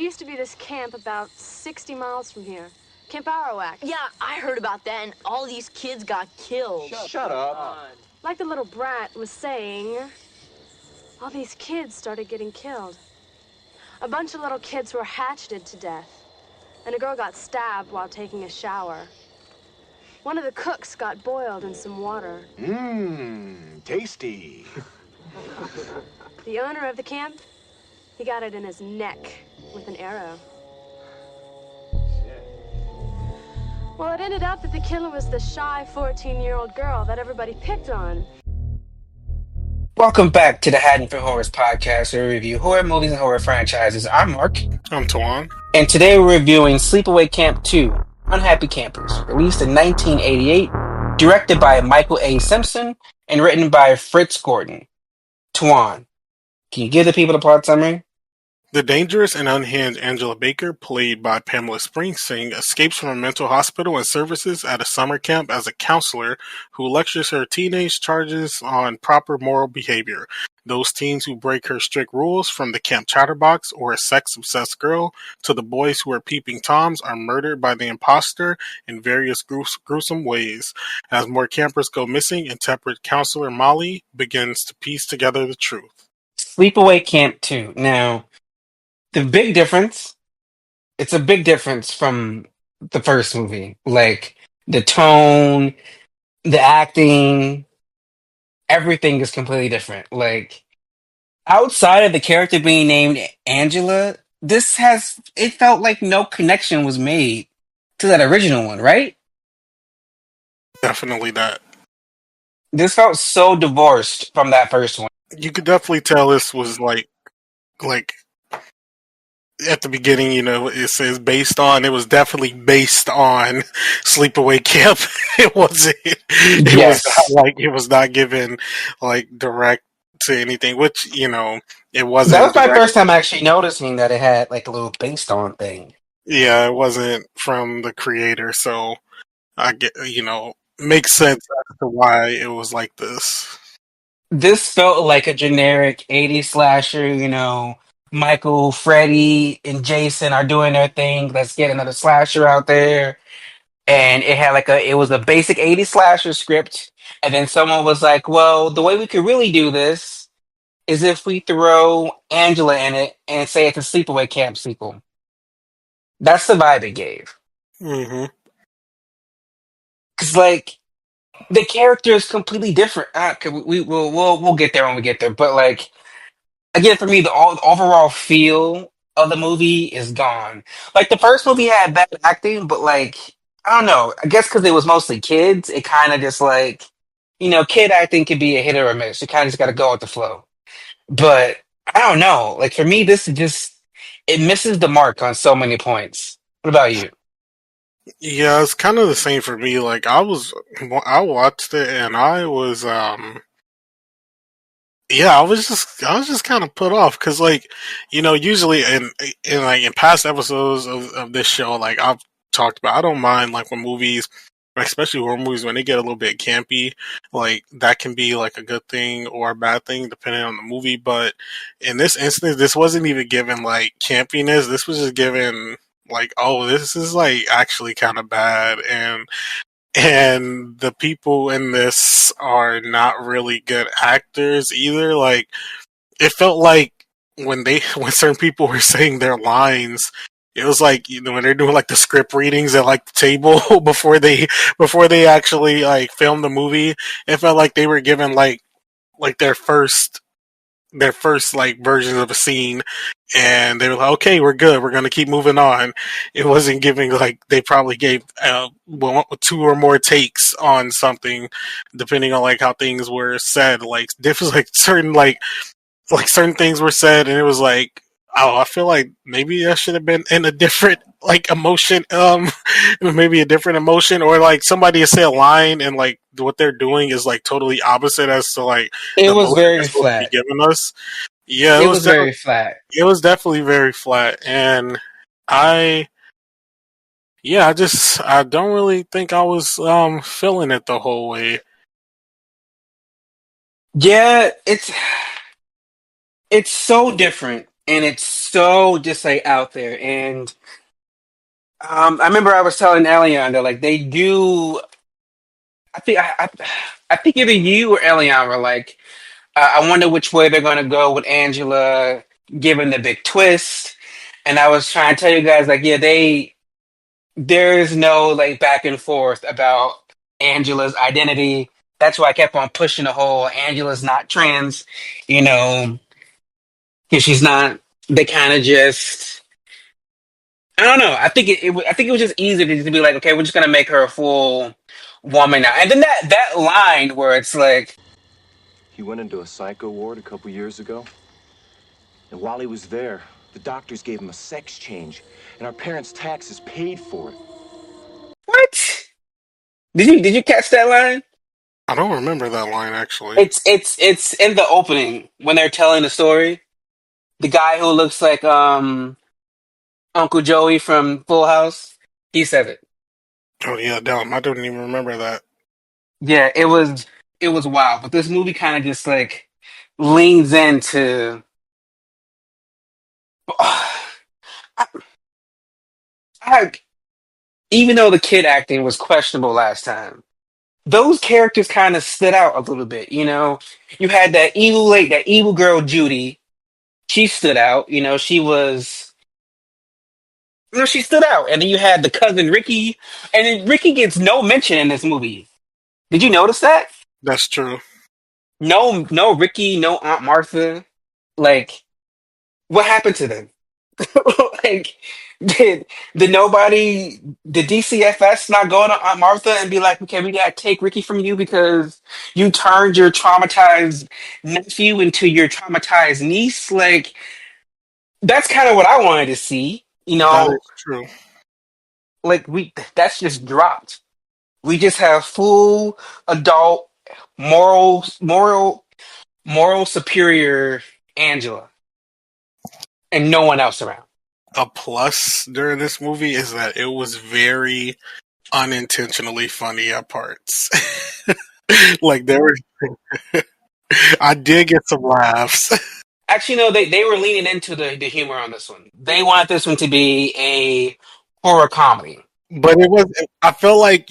used to be this camp about 60 miles from here. Camp Arawak. Yeah, I heard about that, and all these kids got killed. Shut up. Like the little brat was saying, all these kids started getting killed. A bunch of little kids were hatcheted to death, and a girl got stabbed while taking a shower. One of the cooks got boiled in some water. Tasty. The owner of the camp, he got it in his neck with an arrow. Well, it ended up that the killer was the shy 14-year-old girl that everybody picked on. Welcome back to the Haddonfield Horrors podcast, where we review horror movies and horror franchises. I'm Mark. I'm Tawan. And today we're reviewing Sleepaway Camp 2, Unhappy Campers, released in 1988, directed by Michael A. Simpson, and written by Fritz Gordon. Tawan, can you give the people the plot summary? The dangerous and unhinged Angela Baker, played by Pamela Springsteen, escapes from a mental hospital and services at a summer camp as a counselor who lectures her teenage charges on proper moral behavior. Those teens who break her strict rules, from the camp chatterbox or a sex-obsessed girl to the boys who are peeping toms, are murdered by the imposter in various gruesome ways. As more campers go missing, intemperate counselor Molly begins to piece together the truth. Sleepaway Camp 2. Now, the big difference, it's a big difference from the first movie. Like, the tone, the acting, everything is completely different. Like, outside of the character being named Angela, it felt like no connection was made to that original one, right? Definitely that. This felt so divorced from that first one. You could definitely tell this was like at the beginning, it says it was definitely based on Sleepaway Camp. It wasn't, it was not given like direct to anything, which, it wasn't. That was my first time actually noticing that it had like a little based on thing. Yeah, it wasn't from the creator, so I get, makes sense as to why it was like this. This felt like a generic 80s slasher, Michael, Freddy, and Jason are doing their thing. Let's get another slasher out there. And it had it was a basic 80s slasher script. And then someone was like, well, the way we could really do this is if we throw Angela in it and say it's a Sleepaway Camp sequel. That's the vibe it gave. Mm-hmm. Because, the character is completely different. We'll get there when we get there. But, again, for me, the overall feel of the movie is gone. Like, the first movie had bad acting, but, I don't know. I guess because it was mostly kids, it kind of just, kid acting could be a hit or a miss. You kind of just got to go with the flow. But, I don't know. Like, for me, this is just, it misses the mark on so many points. What about you? Yeah, it's kind of the same for me. Like, I watched it and I was, yeah, I was just kind of put off because, usually in past episodes of this show, like I've talked about, I don't mind when movies, especially horror movies, when they get a little bit campy, like that can be like a good thing or a bad thing depending on the movie. But in this instance, this wasn't even given like campiness. This was just given like, oh, this is like actually kind of bad, and the people in this are not really good actors either. Like, it felt like when certain people were saying their lines, it was like, when they're doing like the script readings at like the table before they actually like film the movie, it felt like they were given like their first like versions of a scene, and they were like, okay, we're good, we're gonna keep moving on. It wasn't giving like they probably gave two or more takes on something depending on like how things were said. Like different, like certain things were said, and it was like, oh, I feel like maybe that should have been in a different like emotion, maybe a different emotion, or like somebody say a line and like what they're doing is like totally opposite as to like it was very flat. Giving us, yeah, it was very flat. It was definitely very flat, and I don't really think I was feeling it the whole way. Yeah, it's so different and it's so just like out there. And I remember I was telling Elion that like they do. I think either you or Elion were like, I wonder which way they're gonna go with Angela, given the big twist. And I was trying to tell you guys like, yeah, there's no like back and forth about Angela's identity. That's why I kept on pushing the whole Angela's not trans, you know, because she's not. They kind of just. I don't know. I think I think it was just easy to be like, okay, we're just gonna make her a full woman now. And then that line where it's like, He went into a psycho ward a couple years ago, and while he was there, the doctors gave him a sex change, and our parents' taxes paid for it. what? Did you catch that line? I don't remember that line actually. It's in the opening when they're telling the story. The guy who looks like Uncle Joey from Full House, he said it. Oh yeah, damn, I don't even remember that. Yeah, it was wild. But this movie kind of just like leans into. I, I, even though the kid acting was questionable last time, those characters kind of stood out a little bit. You had that evil girl Judy. She stood out. She stood out. And then you had the cousin Ricky, and then Ricky gets no mention in this movie. Did you notice that? That's true. No, no Ricky, no Aunt Martha. Like, what happened to them? Like, did did DCFS not go to Aunt Martha and be like, okay, we gotta take Ricky from you because you turned your traumatized nephew into your traumatized niece? Like, that's kind of what I wanted to see. That is true. Like that's just dropped. We just have full adult moral moral moral superior Angela and no one else around. A plus during this movie is that it was very unintentionally funny at parts. Like there were, I did get some laughs. Actually, no, they were leaning into the humor on this one. They wanted this one to be a horror comedy. But it was. I felt like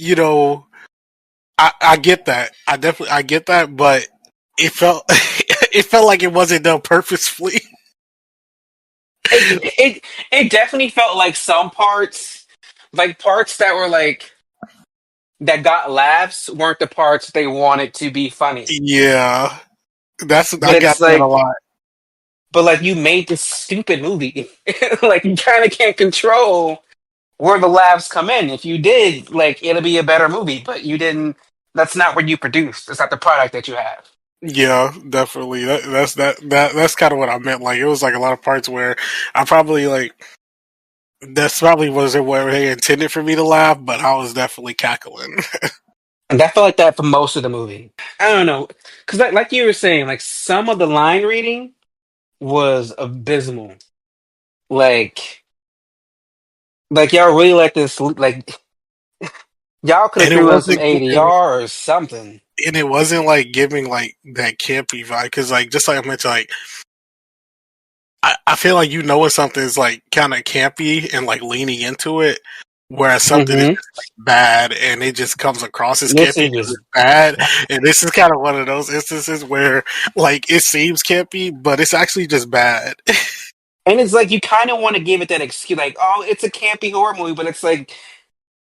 I get that. I get that. But it felt it felt like it wasn't done purposefully. It definitely felt like some parts, like parts that were like that got laughs, weren't the parts they wanted to be funny. Yeah, But I got it's that a like, lot. but like you made this stupid movie, like you kind of can't control where the laughs come in. If you did, like it'll be a better movie, but you didn't. That's not what you produced. That's not the product that you have. Yeah, definitely. That's kind of what I meant. Like it was like a lot of parts where I probably like that's probably wasn't where they intended for me to laugh, but I was definitely cackling. And that felt like that for most of the movie. I don't know, because like you were saying, like some of the line reading was abysmal. Like, like y'all really let this. Like y'all could have and it threw in some wasn't ADR or something. and it wasn't like giving like that campy vibe because like just like I mentioned, like I feel like when something's like kind of campy and like leaning into it, whereas something is Hmm. just like bad and it just comes across as This campy is because just, it's bad. And this is kind of one of those instances where like it seems campy, but it's actually just bad. and it's like you kind of want to give it that excuse, like, oh, it's a campy horror movie, but it's like,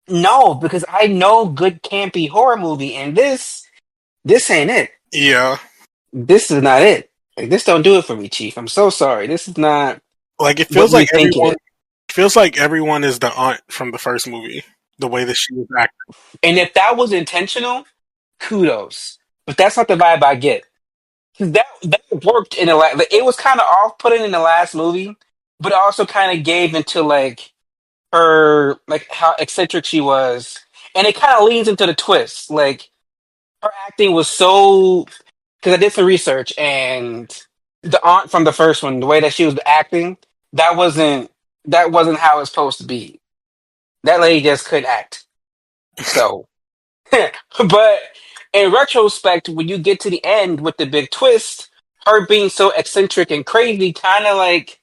no, because I know good campy horror movie, and this ain't it. Yeah, This is not it. Like, this don't do it for me, Chief. I'm so sorry. This is not like it what feels you like think it is. everyone is the aunt from the first movie. The way that she was acting. And if that was intentional, kudos. But that's not the vibe I get. 'Cause that worked in the last. It was kind of off putting in the last movie, but it also kind of gave into like her, like how eccentric she was, and it kind of leans into the twist. Like her acting was so. Because I did some research, and the aunt from the first one, the way that she was acting, that wasn't that wasn't how it's supposed to be. That lady just couldn't act. So. But in retrospect, when you get to the end with the big twist, her being so eccentric and crazy kind of like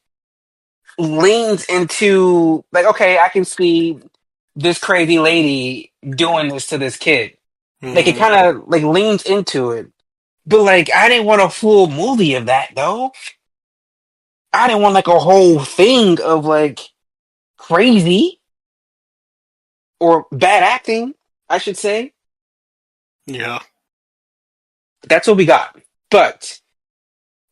leans into like, okay, I can see this crazy lady doing this to this kid. Like it Hmm. kind of like leans into it. But like I didn't want a full movie of that though. I didn't want like a whole thing of like crazy or bad acting, I should say. Yeah. That's what we got. But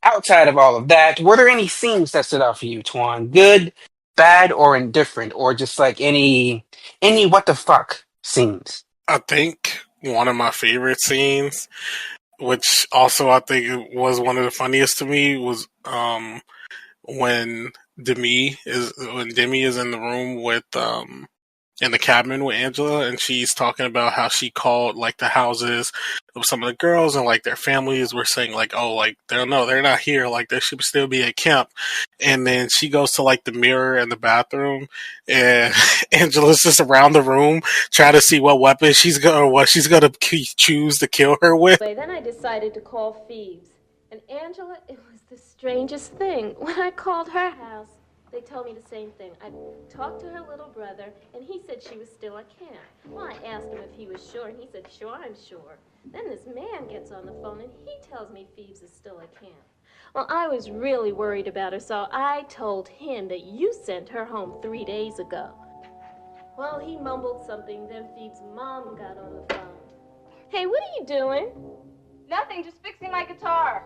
outside of all of that, were there any scenes that stood out for you, Twan? Good, bad, or indifferent, or just like any what the fuck scenes? I think one of my favorite scenes, which also I think was one of the funniest to me, was when Demi is in the room with in the cabin with Angela, and she's talking about how she called like the houses of some of the girls, and like their families were saying like, oh, like they're not here, like they should still be at camp. And then she goes to like the mirror in the bathroom, and Angela's just around the room trying to see what she's gonna choose to kill her with. Then I decided to call Phoebe's. And Angela, it was the strangest thing. When I called her house, they told me the same thing. I talked to her little brother, and he said she was still at camp. Well, I asked him if he was sure, and he said, sure, I'm sure. Then this man gets on the phone, and he tells me Phoebe's is still at camp. Well, I was really worried about her, so I told him that you sent her home 3 days ago. Well, he mumbled something, then Phoebe's mom got on the phone. Hey, what are you doing? Nothing, just fixing my guitar.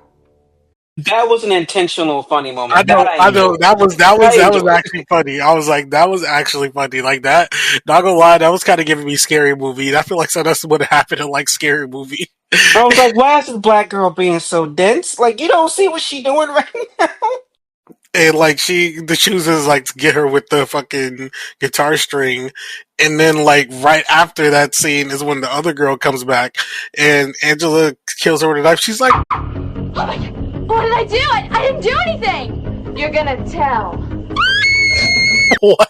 That was an intentional funny I moment. That know, I I know. enjoyed. I That was enjoyed. actually funny. I was like, that was actually funny. Like that. Not gonna lie, that was kind of giving me scary movie. I feel like so that's what happened in like scary movie. I was like, why is this black girl being so dense? Like, you don't see what she doing right now. And like the chooses like to get her with the fucking guitar string, and then like right after that scene is when the other girl comes back, and Angela kills her with a knife. She's like, What did I do? I didn't do anything. You're gonna tell. what?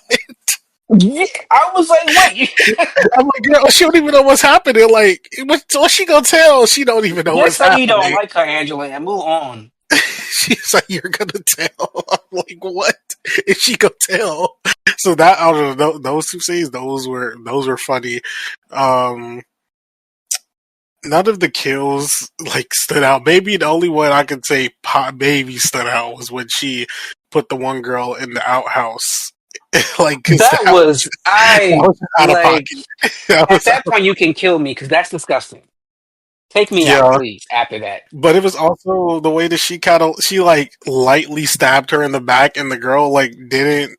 Yeah, I was like, wait. I'm like, girl, she don't even know what's happening. Like, what's she gonna tell? She don't even know Just what's say you don't happening. like her, Angela, and move on. She's like, you're gonna tell. I'm like, what is she gonna tell? So that out of those two scenes, those were funny. Um, None of the kills like stood out. Maybe the only one I could say maybe stood out was when she put the one girl in the outhouse. Like, cause That was that I was out of like pocket. That at was, that point you can kill me because that's disgusting. Take me out, yeah. please. After that, But it was also the way that she like lightly stabbed her in the back, and the girl like didn't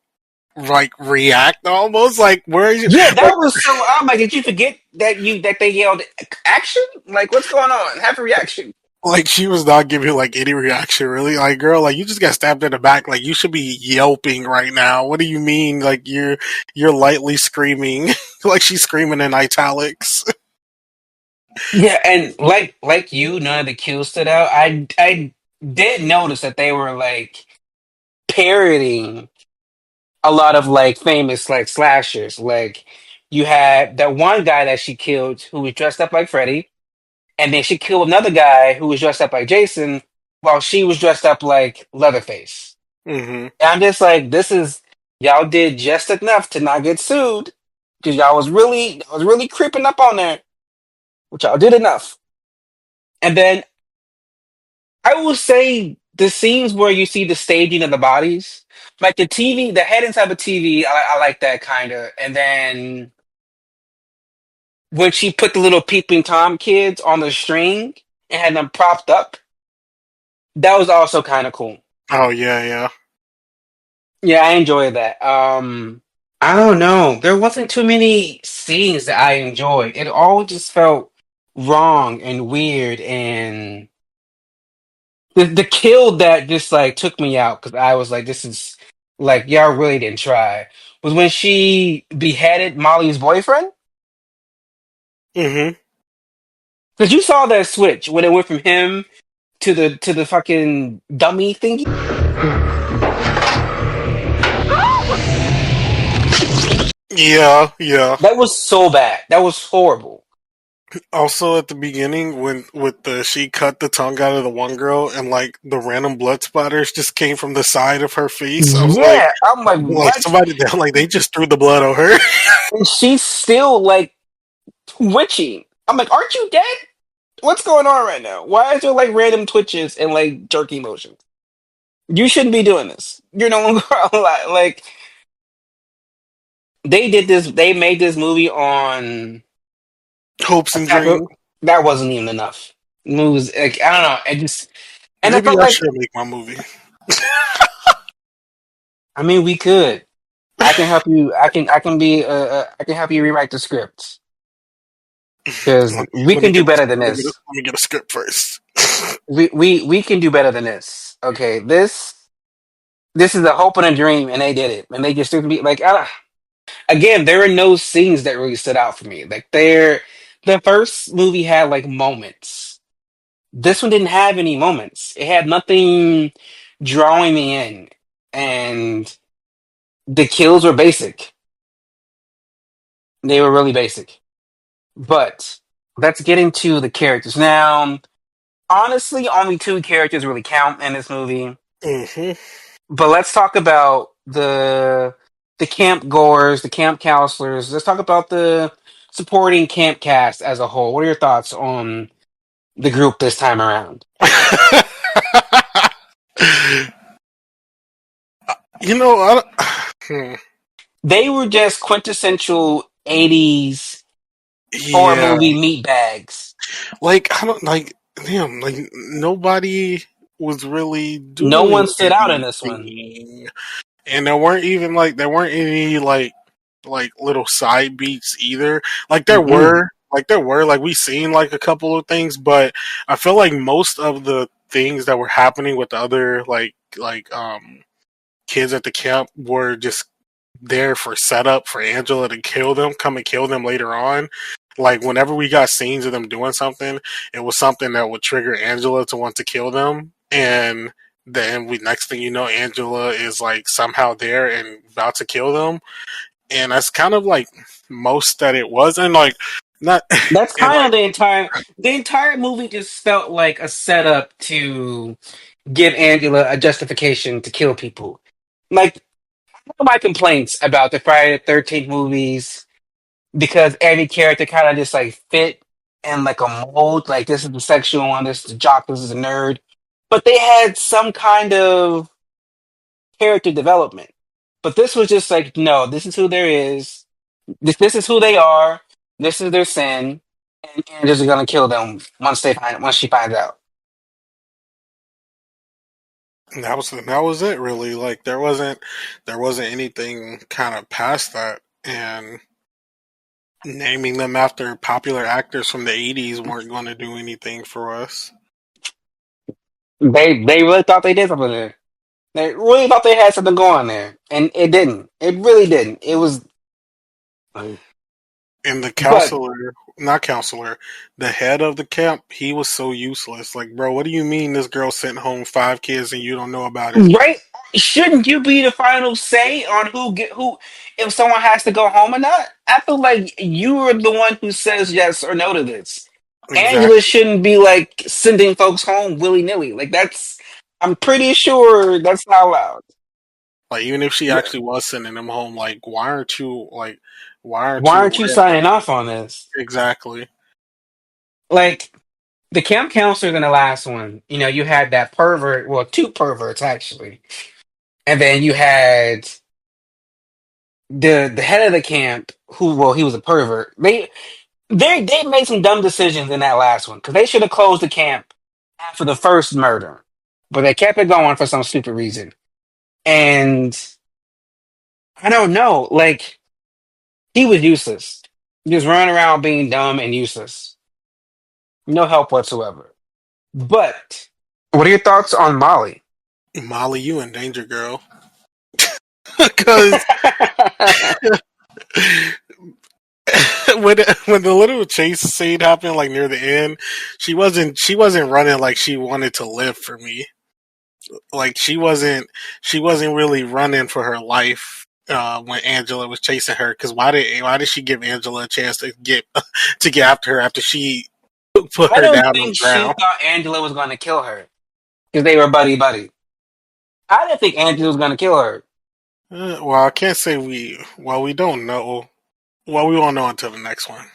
like react almost like where are you yeah, like, that was so. I'm like, did you forget that they yelled action? Like, what's going on? Have a reaction. like she was not giving like any reaction really. Like, girl, like you just got stabbed in the back, like you should be yelping right now. What do you mean like you're lightly screaming? Like she's screaming in italics. Yeah, and like you, none of the kills stood out. I did notice that they were like parodying a lot of like famous like slashers. Like you had that one guy that she killed who was dressed up like Freddy, and then she killed another guy who was dressed up like Jason while she was dressed up like Leatherface. Hmm. And I'm just like, this is y'all did just enough to not get sued because y'all was really creeping up on there, which y'all did enough. And then I will say the scenes where you see the staging of the bodies, like the TV, the head inside the TV, I like that kind of. And then when she put the little peeping Tom kids on the string and had them propped up, that was also kind of cool. Oh yeah, yeah. Yeah, I enjoyed that. I don't know. There wasn't too many scenes that I enjoyed. It all just felt wrong and weird and the kill that just like took me out because I was like, this is like y'all really didn't try. Was when she beheaded Molly's boyfriend Hmm. because you saw that switch when it went from him to the fucking dummy thingy. Yeah, yeah. That was so bad. That was horrible. Also, at the beginning, when with the she cut the tongue out of the one girl, and like the random blood splatters just came from the side of her face. I was Yeah, I'm like what? somebody like they just threw the blood on her. And she's still like twitching. I'm like, aren't you dead? What's going on right now? Why is there like random twitches and like jerky motions? You shouldn't be doing this. You're no longer alive. Like they did this. They made this movie on Hopes and Attack of- dreams. that wasn't even enough. Movies like I don't know. It just and I Maybe felt I like should make my movie. I mean we could. I can help you. I can be. I can help you rewrite the script because we Let me can do get better than this. let me get a script first. We can do better than this. Okay, this is a hope and a dream, and they did it, and they just took me like again. There were no scenes that really stood out for me. Like the first movie had like moments. This one didn't have any moments. It had nothing drawing me in, and the kills were basic. They were really basic. But let's get into the characters now. Honestly, only two characters really count in this movie. Hmm. But let's talk about the camp goers, the camp counselors. Let's talk about the supporting camp cast as a whole. What are your thoughts on the group this time around? You know, hmm, They were just quintessential 80s horror yeah, movie meatbags. like I don't like damn, like nobody was really No one doing stood out in this one. anything, and there weren't any like little side beats either. Mm-mm. Like there were, like we seen like a couple of things, but I feel like most of the things that were happening with the other kids at the camp were just there for setup for Angela to kill them, come and kill them later on. Like whenever we got scenes of them doing something, it was something that would trigger Angela to want to kill them, and then we next thing you know, Angela is like somehow there and about to kill them, and that's kind of like most that it was, and like not That's and kind of the entire movie just felt like a setup to give Angela a justification to kill people. Like one of my complaints about the Friday the 13th movies because every character kind of just like fit in like a mold. Like this is the sexual one, this is the jock, this is the nerd. But they had some kind of character development. But this was just like, no, this is who there is. This is who they are. This is their sin, and Angela's gonna kill them once she finds out. that was it really. Like there wasn't anything kind of past that, and naming them after popular actors from the 80s weren't going to do anything for us. They really thought they did something there. They really thought they had something going there, and it didn't. It really didn't. It was, And the but not counselor, the head of the camp, he was so useless. Like, bro, what do you mean this girl sent home 5 kids and you don't know about it? right? Shouldn't you be the final say on who if someone has to go home or not? I feel like you are the one who says yes or no to this. Angela Exactly. shouldn't be like sending folks home willy nilly. Like that's, I'm pretty sure that's not allowed. Like, even if she actually was sending them home, like, why aren't Why you aren't you aware that? signing off on this? Exactly. Like the camp counselors in the last one, you had that pervert, well, two perverts actually, and then you had the head of the camp who, well, he was a pervert. They made some dumb decisions in that last one because they should have closed the camp after the first murder, but they kept it going for some stupid reason. And I don't know, like he was useless, just running around being dumb and useless, no help whatsoever. But what are your thoughts on Molly? Molly, you in danger, girl. Because when the little chase scene happened, like near the end, she wasn't running like she wanted to live for me. Like she wasn't really running for her life. when Angela was chasing her. Because why did she give Angela a chance to get after her after she put I her don't down on the think she ground? thought Angela was going to kill her because they were buddy buddy. I didn't think Angela was going to kill her. Well, I can't say we. Well, we don't know. Well, we won't know until the next one.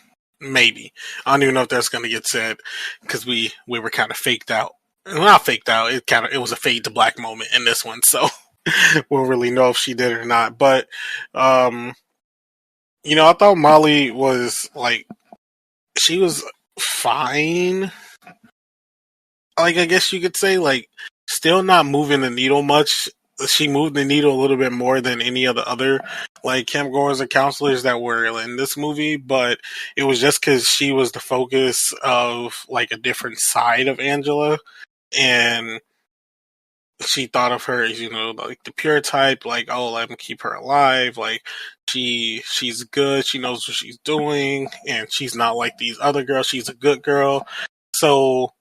Maybe. I don't even know if that's going to get said because we were kind of faked out. Well, not faked out. It was a fade to black moment in this one, so we'll really know if she did or not. But um, I thought Molly was like she was fine. Like I guess you could say like still not moving the needle much. She moved the needle a little bit more than any of the other like campgoers or counselors that were in this movie, but it was just because she was the focus of like a different side of Angela, and she thought of her as like the pure type, like oh let me keep her alive, like she's good, she knows what she's doing, and she's not like these other girls. She's a good girl, so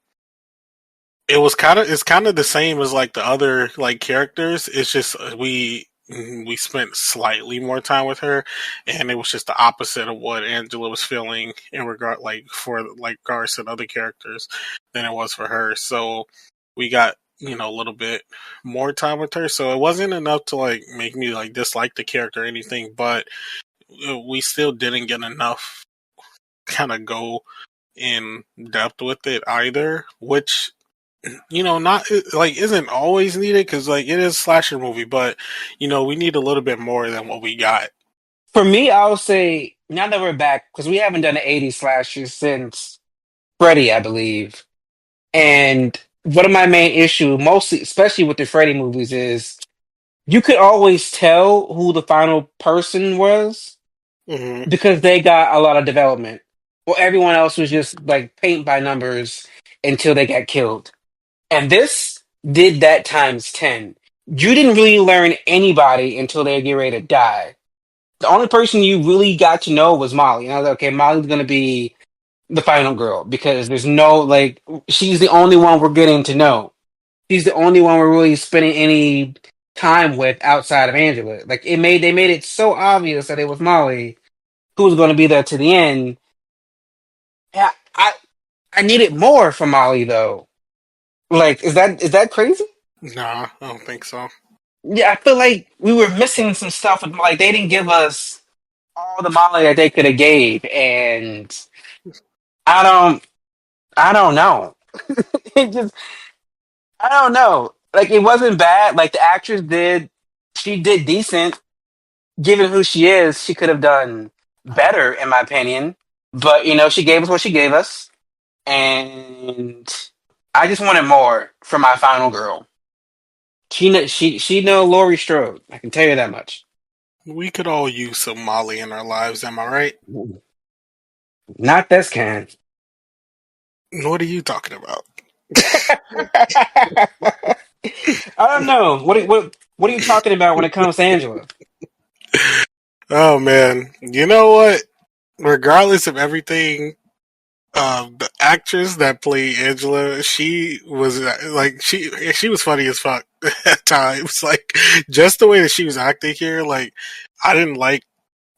it's kind of the same as like the other like characters. It's just we spent slightly more time with her, and it was just the opposite of what Angela was feeling in regard like for like regards to the other characters than it was for her. So we got a little bit more time with her. So it wasn't enough to like make me like dislike the character or anything, but we still didn't get enough kind of go in depth with it either, which not like isn't always needed because like it is a slasher movie, but we need a little bit more than what we got. For me, I would say now that we're back because we haven't done an '80s slasher since Freddy, I believe. And one of my main issue, mostly, especially with the Freddy movies, is you could always tell who the final person was Hmm. because they got a lot of development. Well, everyone else was just like paint by numbers until they got killed. And this did that times 10. You didn't really learn anybody until they get ready to die. The only person you really got to know was Molly. And I was like, okay, Molly's going to be the final girl because there's no, like, she's the only one we're getting to know. She's the only one we're really spending any time with outside of Angela. Like, they made it so obvious that it was Molly who was going to be there to the end. Yeah, I needed more from Molly, though. Like, is that crazy? Nah, I don't think so. Yeah, I feel like we were missing some stuff with like they didn't give us all the Molly that they could have gave, and I don't I don't know. It just I don't know. Like it wasn't bad. Like the actress did she did decent. Given who she is, she could have done better in my opinion. But she gave us what she gave us, and I just wanted more from my final girl. She know Laurie Strode. I can tell you that much. We could all use some Molly in our lives, am I right? Not this kind. What are you talking about? I don't know. What are you talking about when it comes to Angela? Oh man, you know what? Regardless of everything, the actress that played Angela, she was like she was funny as fuck at times. Like just the way that she was acting here, like I didn't like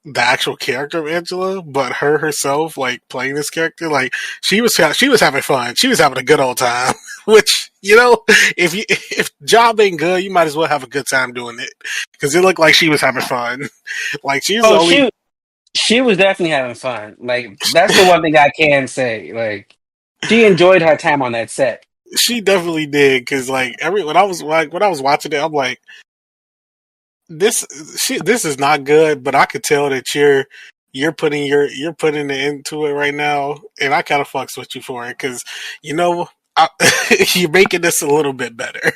the actual character of Angela, but her herself, like playing this character, like she was having fun. She was having a good old time. Which if job ain't good, you might as well have a good time doing it because it looked like she was having fun. Like she's the Oh, only. she was definitely having fun. Like that's the one thing I can say. Like she enjoyed her time on that set. She definitely did because like when I was watching it, I'm like this this is not good, but I could tell that you're putting it into it right now, and I kind of fucks with you for it because you know I, you're making this a little bit better.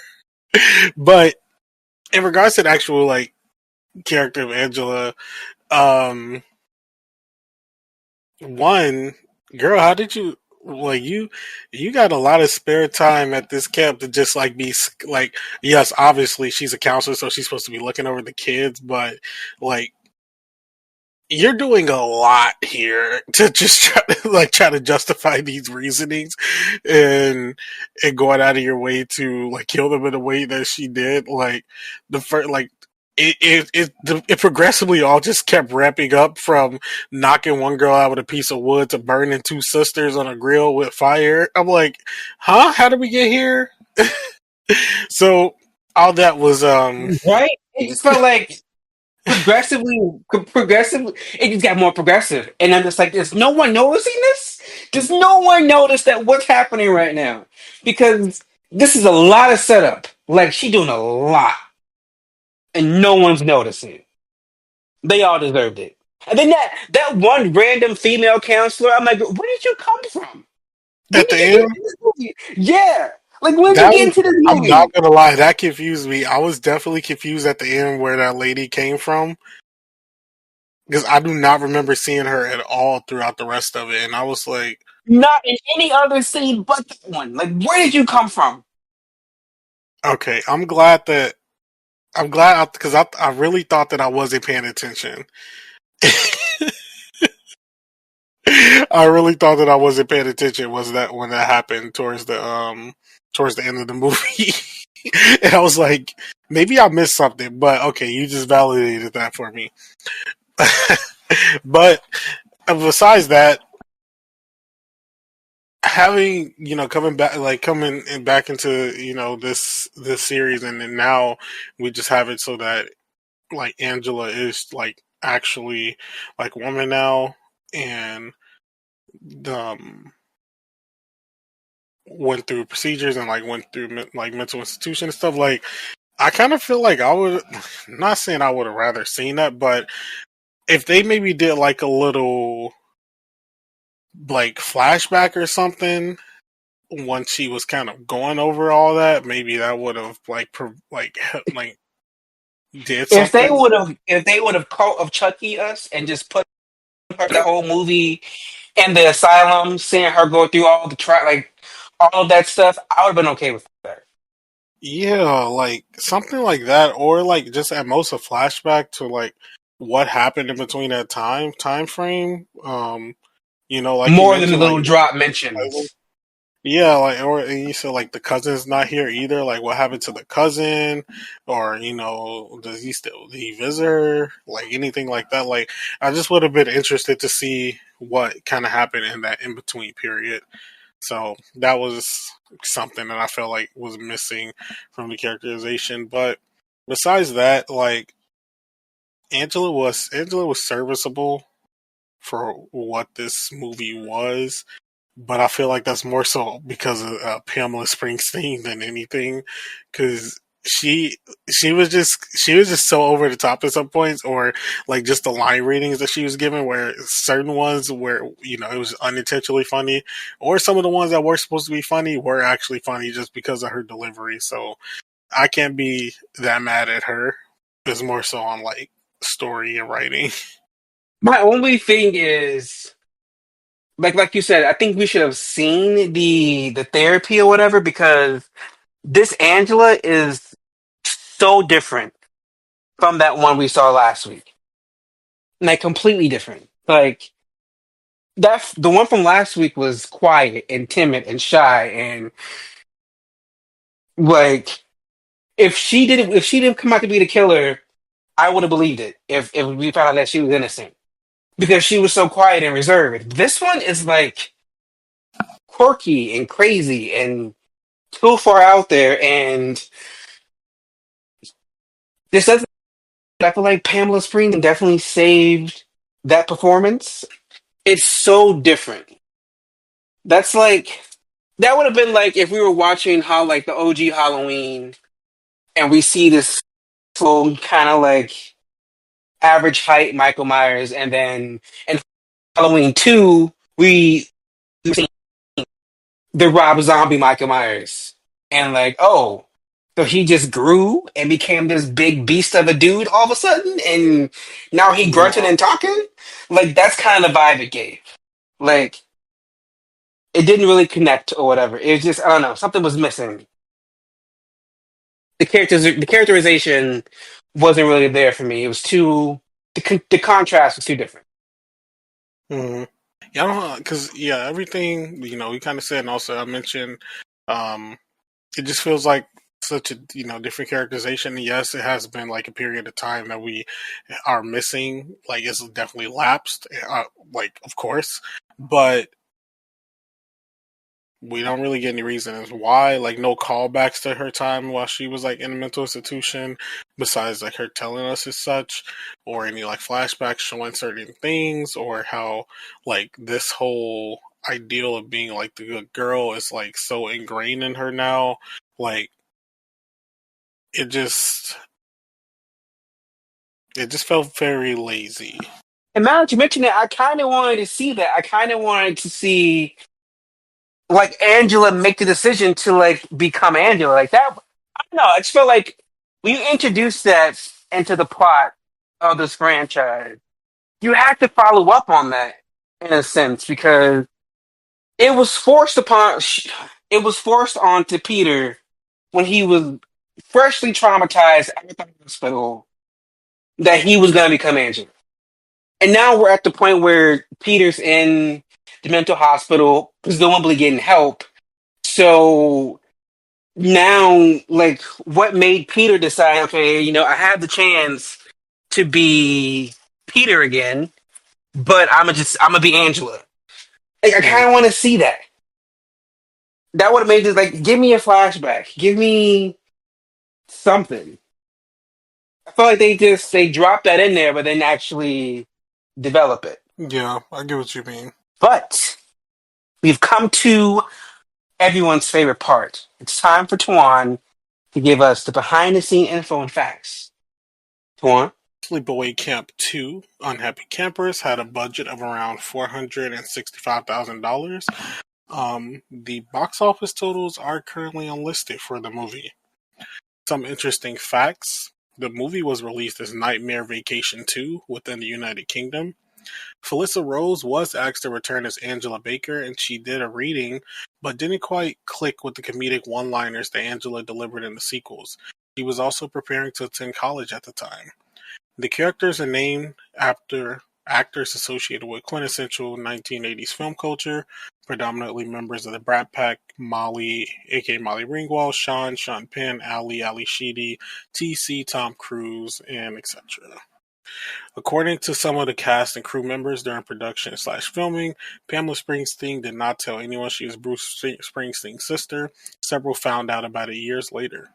But in regards to the actual like character of Angela, um, one girl, how did you like you got a lot of spare time at this camp to just like be like yes, obviously she's a counselor, so she's supposed to be looking over the kids, but like you're doing a lot here to just try to justify these reasonings and going out of your way to like kill them in a way that she did. Like the first, like it progressively all just kept ramping up from knocking one girl out with a piece of wood to burning two sisters on a grill with fire. I'm like, huh? How did we get here? So all that was Right? It just felt like progressively, it just got more progressive. And I'm just like, is no one noticing this? Does no one notice that what's happening right now? Because this is a lot of setup. Like, she doing a lot, and no one's noticing. They all deserved it. And then that one random female counselor, I'm like, where did you come from? When at did the you get end. into this movie? Yeah. Like, when did you That get was, into this I'm not movie? gonna lie, that confused me. I was definitely confused at the end where that lady came from because I do not remember seeing her at all throughout the rest of it, and I was like, Not in any other scene but that one. Like, where did you come from? okay, I'm glad because I really thought that I wasn't paying attention. I really thought that I wasn't paying attention. Was that when that happened towards the end of the movie? And I was like, maybe I missed something, but okay, you just validated that for me. But besides that, having coming back into this series, and then now we just have it so that like Angela is like actually like woman now, and um went through procedures and like went through like mental institution and stuff. Like I kind of feel like I would, not saying I would have rather seen that, but if they maybe did like a little like flashback or something once she was kind of going over all that, maybe that would have like did something. If they would have caught of Chucky us and just put her the whole movie in the asylum, seeing her go through all the like all of that stuff, I would have been okay with that. Yeah, like something like that, or like just at most a flashback to like what happened in between that time frame. Like you More than the mentioned, like little drop mentions. yeah, like or and you said like the cousin's not here either. Like what happened to the cousin, or did he visit her? Like anything like that. Like I just would have been interested to see what kind of happened in that in between period. So that was something that I felt like was missing from the characterization. But besides that, like Angela was serviceable for what this movie was. But I feel like that's more so because of Pamela Springsteen than anything, because she was just so over the top at some points, or like just the line readings that she was given, where certain ones where it was unintentionally funny, or some of the ones that were supposed to be funny were actually funny just because of her delivery. So I can't be that mad at her. It's more so on like story and writing. My only thing is like you said, I think we should have seen the therapy or whatever, because this Angela is so different from that one we saw last week. Like completely different. Like that the one from last week was quiet and timid and shy, and like if she didn't come out to be the killer, I would have believed it if we found out that she was innocent, because she was so quiet and reserved. This one is like quirky and crazy and too far out there, and this doesn't. I feel like Pamela Spring definitely saved that performance. It's so different. That's like that would have been like if we were watching how like the OG Halloween, and we see this full kind of like average height Michael Myers, and then in Halloween 2 we see the Rob Zombie Michael Myers, and like, oh, so he just grew and became this big beast of a dude all of a sudden, and now he grunting Yeah. and talking. Like that's kind of the vibe it gave. Like it didn't really connect or whatever. It was just, I don't know, something was missing. The characterization wasn't really there for me. It was too the contrast was too different. Mhm. Yeah, I don't because everything we kind of said, and also I mentioned, um, it just feels like such a different characterization. Yes, it has been like a period of time that we are missing. Like it's definitely lapsed. Like of course, but we don't really get any reasons why. Like no callbacks to her time while she was like in a mental institution, besides like her telling us as such, or any like flashbacks showing certain things, or how like this whole ideal of being like the good girl is like so ingrained in her now. Like it just felt very lazy. And now that you mention it, I kind of wanted to see that. I kind of wanted to see like Angela make the decision to like become Angela, like that. I don't know. I just felt like when you introduce that into the plot of this franchise, you have to follow up on that in a sense because it was forced upon. It was forced onto Peter when he was freshly traumatized at the hospital that he was going to become Angela. And now we're at the point where Peter's in the mental hospital, presumably getting help. So now, like, what made Peter decide, okay, I have the chance to be Peter again, but I'm gonna be Angela. Like, I kind of want to see that. That would have made this like, give me a flashback, give me something. I feel like they dropped that in there, but then actually develop it. Yeah, I get what you mean. But we've come to everyone's favorite part. It's time for Tuan to give us the behind the scene info and facts. Tuan? Sleepaway Camp 2, Unhappy Campers, had a budget of around $465,000. The box office totals are currently unlisted for the movie. Some interesting facts. The movie was released as Nightmare Vacation 2 within the United Kingdom. Felissa Rose was asked to return as Angela Baker, and she did a reading, but didn't quite click with the comedic one-liners that Angela delivered in the sequels. She was also preparing to attend college at the time. The characters are named after actors associated with quintessential 1980s film culture, predominantly members of the Brat Pack: Molly, aka Molly Ringwald, Sean Penn, Ali Sheedy, TC, Tom Cruise, and etc. According to some of the cast and crew members during production/filming, Pamela Springsteen did not tell anyone she was Bruce Springsteen's sister. Several found out about it years later.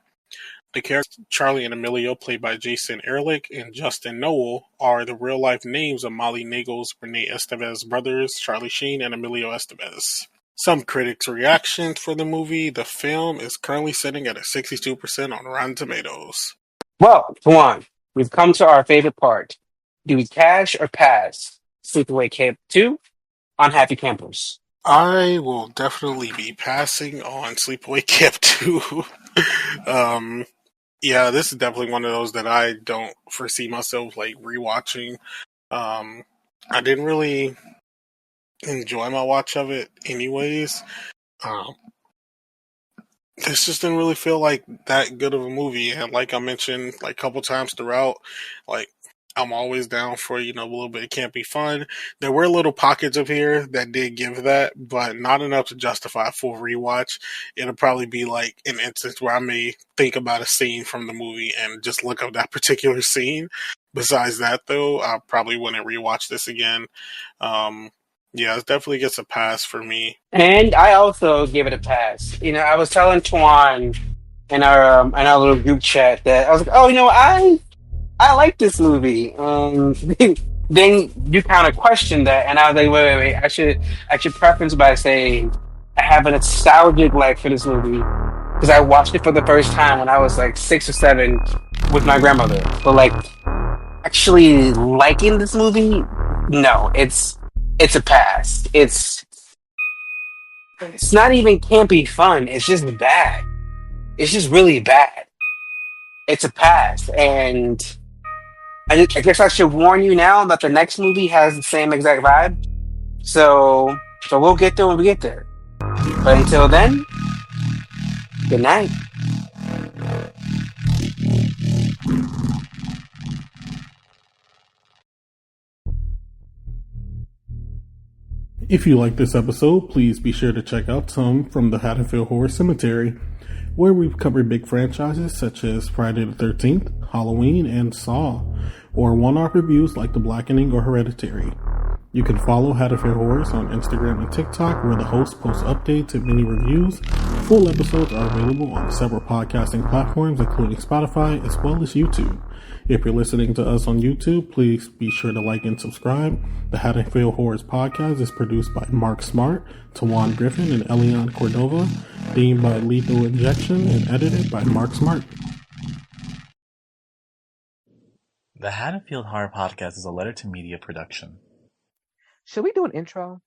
The characters Charlie and Emilio, played by Jason Ehrlich and Justin Noel, are the real-life names of Molly Nagel's Renee Estevez brothers, Charlie Sheen and Emilio Estevez. Some critics' reactions for the movie: the film is currently sitting at a 62% on Rotten Tomatoes. Well, Tuan, we've come to our favorite part. Do we cash or pass Sleepaway Camp 2, Unhappy Campers? I will definitely be passing on Sleepaway Camp 2. Yeah, this is definitely one of those that I don't foresee myself like rewatching. I didn't really enjoy my watch of it anyways. This just didn't really feel like that good of a movie, and like I mentioned like a couple times throughout, like I'm always down for a little bit of campy fun. There were little pockets of here that did give that, but not enough to justify a full rewatch. It'll probably be like an instance where I may think about a scene from the movie and just look up that particular scene. Besides that, though, I probably wouldn't rewatch this again. Yeah, it definitely gets a pass for me. And I also give it a pass. I was telling Tuan in our little group chat that I was like, oh, I like this movie. Then you kind of questioned that, and I was like, wait. I should preface by saying I have a nostalgic like for this movie because I watched it for the first time when I was like 6 or 7 with my grandmother. But like actually liking this movie, no, it's a pass. It's not even campy fun. It's just bad. It's just really bad. It's a pass, and I guess I should warn you now that the next movie has the same exact vibe. So we'll get there when we get there. But until then, good night. If you like this episode, please be sure to check out some from the Haddonfield Horror Cemetery, where we've covered big franchises such as Friday the 13th, Halloween, and Saw, or one-off reviews like The Blackening or Hereditary. You can follow Haddonfield Horrors on Instagram and TikTok, where the host posts updates and mini reviews. Full episodes are available on several podcasting platforms, including Spotify, as well as YouTube. If you're listening to us on YouTube, please be sure to like and subscribe. The Haddonfield Horrors podcast is produced by Mark Smart, Tawan Griffin, and Elian Cordova, themed by Lethal Injection, and edited by Mark Smart. The Haddonfield Horror Podcast is a Letter to Media production. Should we do an intro?